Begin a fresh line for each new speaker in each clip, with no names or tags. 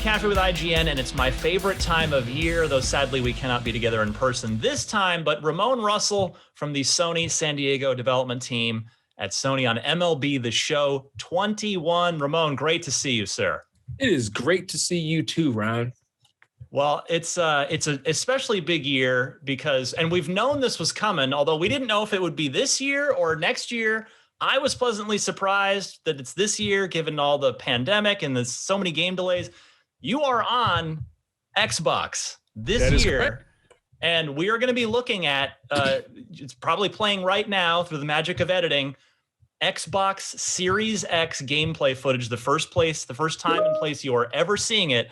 McCaffrey with IGN, and it's my favorite time of year, though sadly we cannot be together in person this time. But Ramone Russell from the Sony San Diego development team at Sony on MLB The Show 21. Ramone, great to see you, sir.
It is great to see you too, Ryan.
Well, it's an especially big year because, and we've known this was coming, although we didn't know if it would be this year or next year. I was pleasantly surprised that it's this year, given all the pandemic and there's so many game delays. You are on Xbox this year, correct. And we are going to be looking at, it's probably playing right now through the magic of editing, Xbox Series X gameplay footage, the first time and place you're ever seeing it.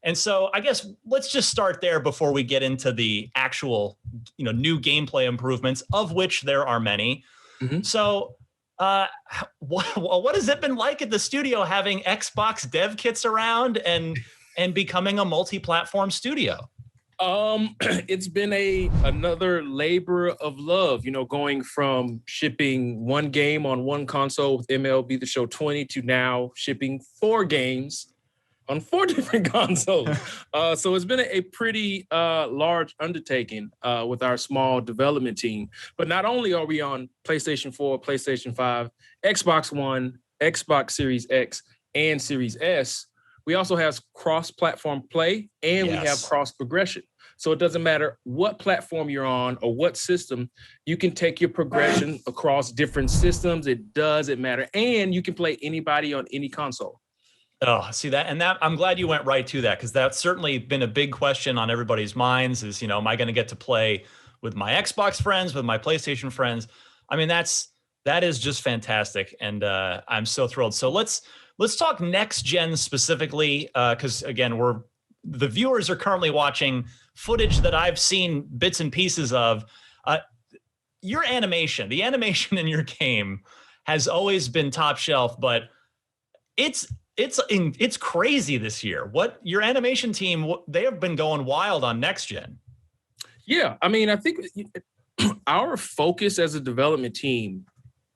And so I guess let's just start there before we get into the actual, new gameplay improvements, of which there are many. Mm-hmm. So what has it been like at the studio having Xbox dev kits around and becoming a multi-platform studio?
It's been another labor of love, going from shipping one game on one console with MLB The Show 20 to now shipping 4 games on 4 different consoles. So it's been a pretty large undertaking with our small development team. But not only are we on PlayStation 4, PlayStation 5, Xbox One, Xbox Series X, and Series S, we also have cross-platform play and we have cross-progression. So it doesn't matter what platform you're on or what system, you can take your progression across different systems. It doesn't matter. And you can play anybody on any console.
Oh, see that. And that I'm glad you went right to that, because that's certainly been a big question on everybody's minds is, am I going to get to play with my Xbox friends, with my PlayStation friends? I mean, that is just fantastic. And I'm so thrilled. So let's talk next gen specifically, because again, the viewers are currently watching footage that I've seen bits and pieces of. Your animation, the animation in your game has always been top shelf, but it's crazy this year. What your animation team, they have been going wild on next gen.
Yeah, I mean, I think our focus as a development team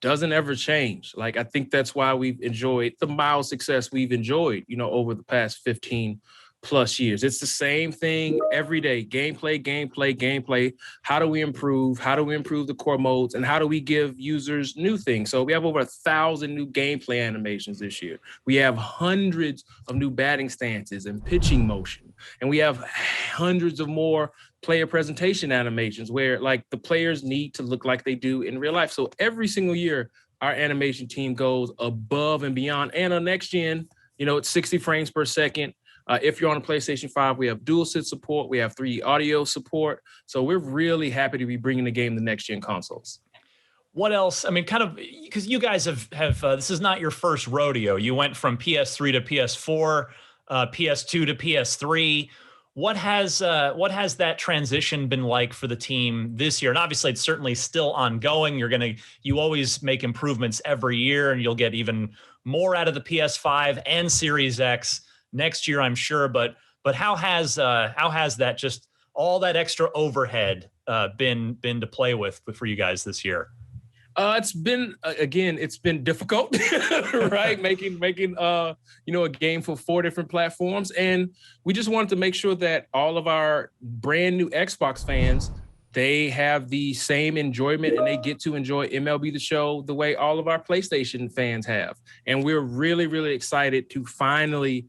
doesn't ever change. Like, I think that's why we've enjoyed the mild success we've enjoyed, over the past 15 plus years. It's the same thing every day. Gameplay. How do we improve? How do we improve the core modes? And how do we give users new things? So we have over 1,000 new gameplay animations this year. We have hundreds of new batting stances and pitching motion. And we have hundreds of more player presentation animations where the players need to look like they do in real life. So every single year, our animation team goes above and beyond. And on next gen, it's 60 frames per second. If you're on a PlayStation 5, we have dual sit support. We have 3D audio support. So we're really happy to be bringing the game to next-gen consoles.
What else? I mean, kind of, because you guys have this is not your first rodeo. You went from PS3 to PS4, PS2 to PS3. What has that transition been like for the team this year? And obviously, it's certainly still ongoing. You always make improvements every year, and you'll get even more out of the PS5 and Series X next year, I'm sure. But how has that, just all that extra overhead been to play with for you guys this year?
It's been difficult, right? making a game for 4 different platforms, and we just wanted to make sure that all of our brand new Xbox fans, they have the same enjoyment and they get to enjoy MLB The Show the way all of our PlayStation fans have. And we're really, really excited to finally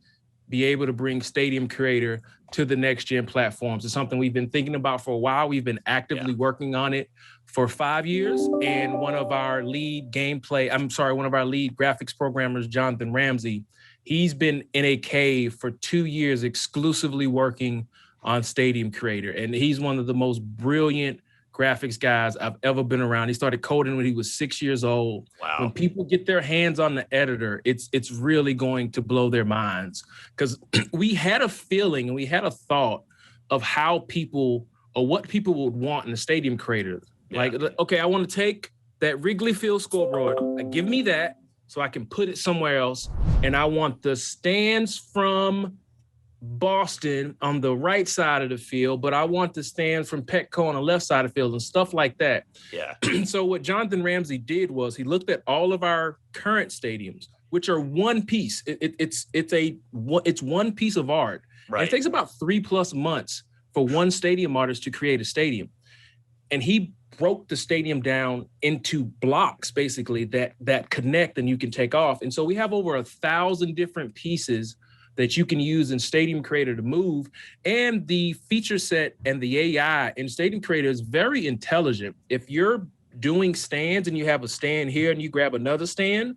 be able to bring Stadium Creator to the next gen platforms. It's something we've been thinking about for a while. We've been actively working on it for 5 years. And one of our lead graphics programmers, Jonathan Ramsey, he's been in a cave for 2 years exclusively working on Stadium Creator. And he's one of the most brilliant graphics guys I've ever been around. He started coding when he was 6 years old.
Wow.
When people get their hands on the editor, it's really going to blow their minds, because we had a feeling and we had a thought of how people or what people would want in the Stadium Creator. Yeah. Like, okay, I want to take that Wrigley Field scoreboard, give me that so I can put it somewhere else. And I want the stands from Boston on the right side of the field, but I want the stands from Petco on the left side of the field and stuff like that.
Yeah.
So what Jonathan Ramsey did was he looked at all of our current stadiums which are one piece. It's one piece of art.
Right.
And it takes about 3+ months for one stadium artist to create a stadium. And he broke the stadium down into blocks, basically, that connect and you can take off. And so we have over 1,000 different pieces that you can use in Stadium Creator to move. And the feature set and the AI in Stadium Creator is very intelligent. If you're doing stands and you have a stand here and you grab another stand,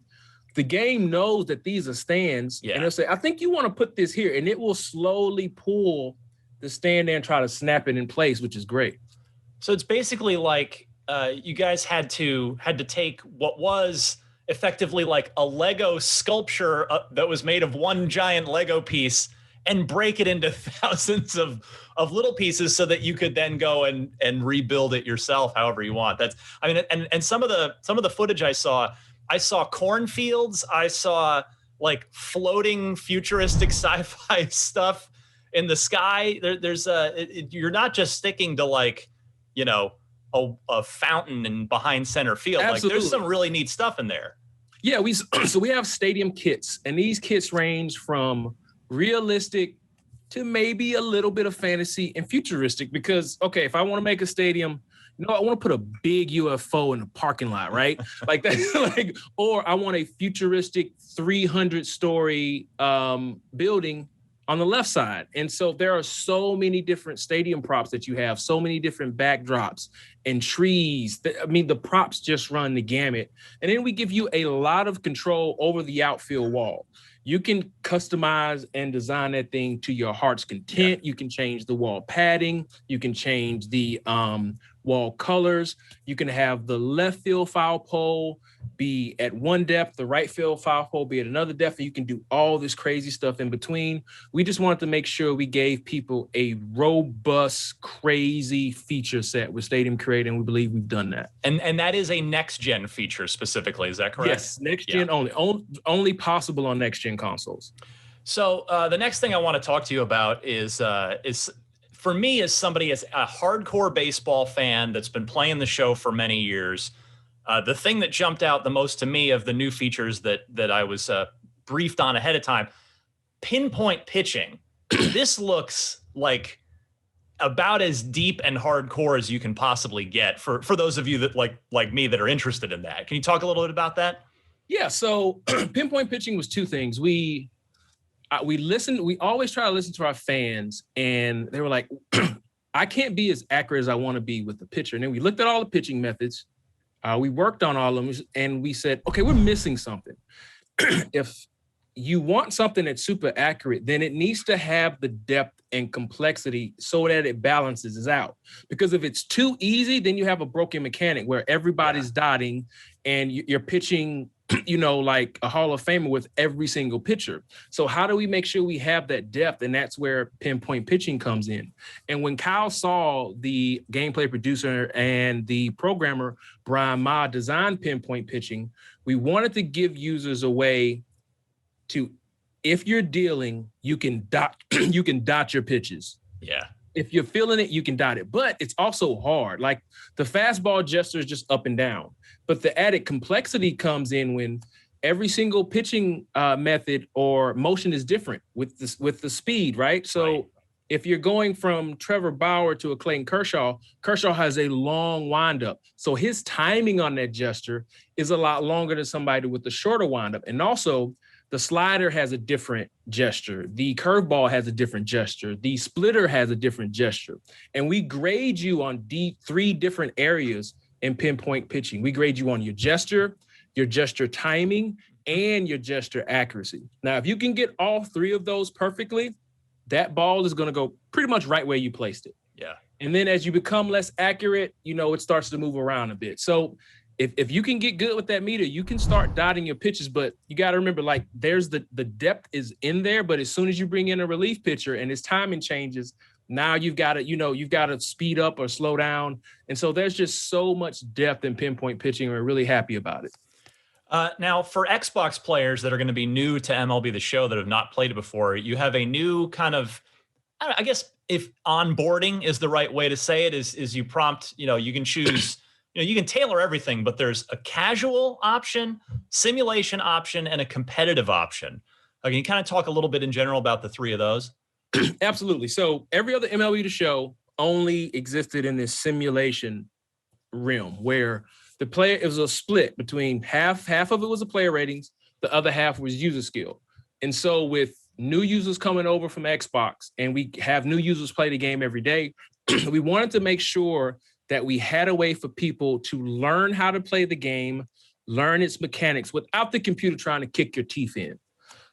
the game knows that these are stands.
Yeah.
And it'll say, I think you want to put this here. And it will slowly pull the stand there and try to snap it in place, which is great.
So it's basically like you guys had to take what was effectively like a Lego sculpture that was made of one giant Lego piece and break it into thousands of little pieces so that you could then go and rebuild it yourself however you want. That's, I mean, and some of the footage I saw cornfields, I saw like floating futuristic sci-fi stuff in the sky. You're not just sticking to like, you know, a fountain and behind center field.
Absolutely.
Like there's some really neat stuff in there.
Yeah, we have stadium kits, and these kits range from realistic to maybe a little bit of fantasy and futuristic. Because, okay, if I want to make a stadium, you know, I want to put a big UFO in the parking lot, right? Like that, like, or I want a futuristic 300-story building on the left side. And so there are so many different stadium props that you have, so many different backdrops and trees. I mean, the props just run the gamut. And then we give you a lot of control over the outfield wall. You can customize and design that thing to your heart's content. Yeah. You can change the wall padding. You can change the wall colors. You can have the left field foul pole be at one depth, the right field foul pole be at another depth, and you can do all this crazy stuff in between. We just wanted to make sure we gave people a robust, crazy feature set with Stadium Creator, and we believe we've done that.
And that is a next-gen feature specifically, is that correct?
Yes, next-gen only possible on next-gen consoles.
So the next thing I want to talk to you about is for me, as somebody, as a hardcore baseball fan that's been playing the show for many years, the thing that jumped out the most to me of the new features that I was briefed on ahead of time, pinpoint pitching. This looks like about as deep and hardcore as you can possibly get for those of you that like me that are interested in that. Can you talk a little bit about that? Yeah.
So pinpoint pitching was two things. We always try to listen to our fans, and they were like, I can't be as accurate as I want to be with the pitcher. And then we looked at all the pitching methods. We worked on all of them, and we said, okay, we're missing something. If you want something that's super accurate, then it needs to have the depth and complexity so that it balances out. Because if it's too easy, then you have a broken mechanic where everybody's dotting and you're pitching, you know, like a Hall of Famer with every single pitcher. So how do we make sure we have that depth? And that's where pinpoint pitching comes in. And when Kyle Saul, the gameplay producer and the programmer, Brian Ma, designed pinpoint pitching, we wanted to give users a way to, if you're dealing, you can dot your pitches.
Yeah. If
you're feeling it, you can dot it. But it's also hard. Like the fastball gesture is just up and down. But the added complexity comes in when every single pitching method or motion is different with the speed, right? So if you're going from Trevor Bauer to a Clayton Kershaw, Kershaw has a long windup. So his timing on that gesture is a lot longer than somebody with a shorter windup. And also, the slider has a different gesture. The curveball has a different gesture. The splitter has a different gesture. And we grade you on three different areas in pinpoint pitching. We grade you on your gesture timing, and your gesture accuracy. Now, if you can get all three of those perfectly, that ball is going to go pretty much right where you placed it.
Yeah.
And then as you become less accurate, you know, it starts to move around a bit. So if you can get good with that meter, you can start dotting your pitches, but you got to remember, like, there's the depth is in there, but as soon as you bring in a relief pitcher and his timing changes, now you've got to speed up or slow down. And so there's just so much depth in pinpoint pitching. We're really happy about it.
Now, for Xbox players that are going to be new to MLB The Show that have not played it before, you have a new kind of, I guess if onboarding is the right way to say it, is you prompt, you know, you can choose you can tailor everything, but there's a casual option, simulation option, and a competitive option. Can you kind of talk a little bit in general about the three of those?
Absolutely. So every other MLB The Show only existed in this simulation realm where it was a split between half of it was a player ratings, the other half was user skill. And so with new users coming over from Xbox, and we have new users play the game every day, we wanted to make sure that we had a way for people to learn how to play the game, learn its mechanics without the computer trying to kick your teeth in.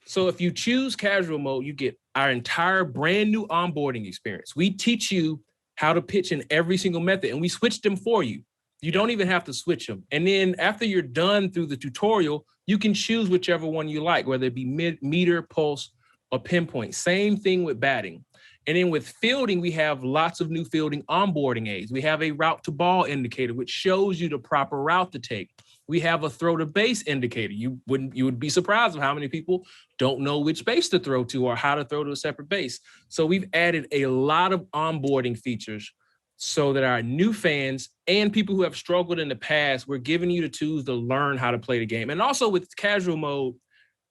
So if you choose casual mode, you get our entire brand new onboarding experience. We teach you how to pitch in every single method, and we switch them for you. You don't even have to switch them. And then after you're done through the tutorial, you can choose whichever one you like, whether it be meter, pulse, or pinpoint. Same thing with batting. And then with fielding, we have lots of new fielding onboarding aids. We have a route to ball indicator, which shows you the proper route to take. We have a throw to base indicator. You would be surprised of how many people don't know which base to throw to or how to throw to a separate base. So we've added a lot of onboarding features so that our new fans and people who have struggled in the past, we're giving you the tools to learn how to play the game. And also with casual mode,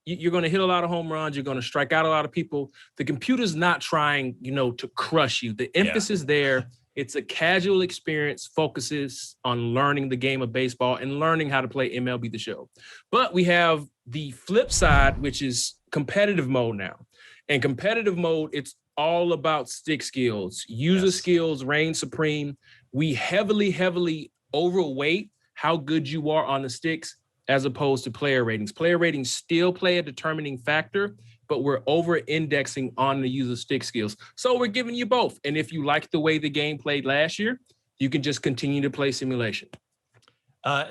you're going to hit a lot of home runs. You're going to strike out a lot of people. The computer's not trying, to crush you. The emphasis there, it's a casual experience, focuses on learning the game of baseball and learning how to play MLB The Show. But we have the flip side, which is competitive mode now. And competitive mode, it's all about stick skills. User skills reign supreme. We heavily overweight how good you are on the sticks as opposed to player ratings. Player ratings still play a determining factor, but we're over-indexing on the user stick skills. So we're giving you both. And if you like the way the game played last year, you can just continue to play simulation.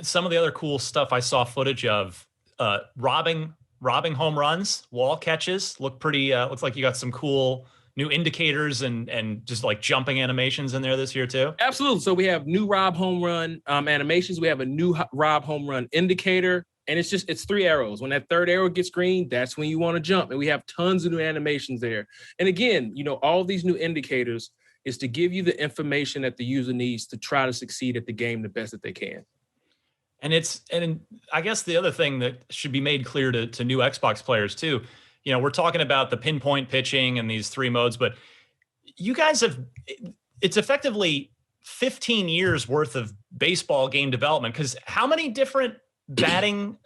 Some of the other cool stuff I saw footage of, robbing home runs, wall catches, looks like you got some cool new indicators and just like jumping animations in there this year too.
Absolutely. So we have new Rob home run animations. We have a new Rob home run indicator. And it's 3 arrows. When that third arrow gets green, that's when you want to jump. And we have tons of new animations there. And again, all these new indicators is to give you the information that the user needs to try to succeed at the game the best that they can.
And I guess the other thing that should be made clear to new Xbox players too, we're talking about the pinpoint pitching and these 3 modes, but you guys it's effectively 15 years worth of baseball game development. Because how many different batting,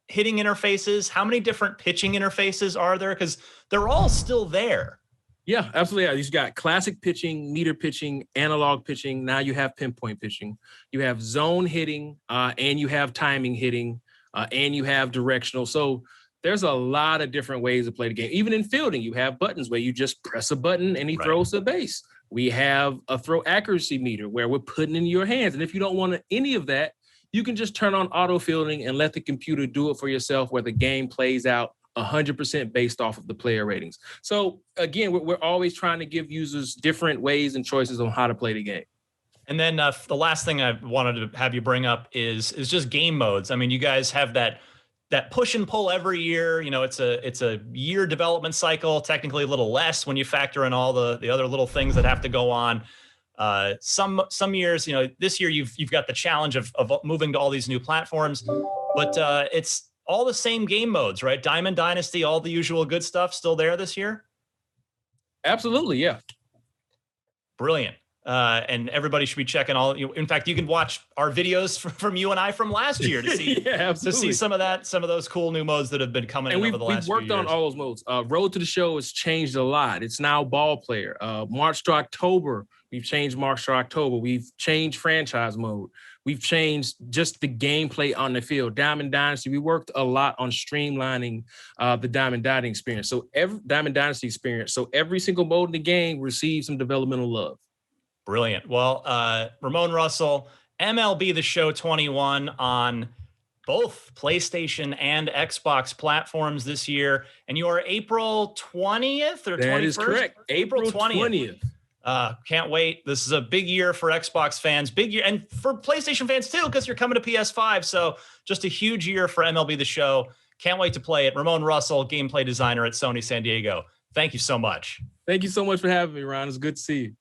hitting interfaces, how many different pitching interfaces are there? Because they're all still there.
Yeah, absolutely. Yeah. You've got classic pitching, meter pitching, analog pitching. Now you have pinpoint pitching. You have zone hitting, and you have timing hitting, and you have directional. So there's a lot of different ways to play the game. Even in fielding, you have buttons where you just press a button and he throws to the base. We have a throw accuracy meter where we're putting in your hands. And if you don't want any of that, you can just turn on auto fielding and let the computer do it for yourself, where the game plays out 100% based off of the player ratings. So again, we're always trying to give users different ways and choices on how to play the game.
And then the last thing I wanted to have you bring up is just game modes. I mean, you guys have that push and pull every year. It's a year development cycle, technically a little less when you factor in all the other little things that have to go on. Some years, this year you've got the challenge of moving to all these new platforms, but it's all the same game modes, right? Diamond Dynasty, all the usual good stuff still there this year?
Absolutely, yeah.
Brilliant. And everybody should be checking in fact, you can watch our videos from you and I from last year to see, to see some of those cool new modes that have been coming in over the last few years.
We've worked on all those modes. Road to the Show has changed a lot. It's now ball player. March to October, we've changed March to October. We've changed franchise mode. We've changed just the gameplay on the field. Diamond Dynasty, we worked a lot on streamlining the Diamond Dynasty experience. So every single mode in the game receives some developmental love.
Brilliant. Well, Ramone Russell, MLB The Show 21 on both PlayStation and Xbox platforms this year. And you are April 20th or 21st?
That is correct. April 20th.
Can't wait. This is a big year for Xbox fans, big year, and for PlayStation fans too, because you're coming to PS5. So just a huge year for MLB The Show. Can't wait to play it. Ramone Russell, gameplay designer at Sony San Diego. Thank you so much.
Thank you so much for having me, Ron. It's good to see you.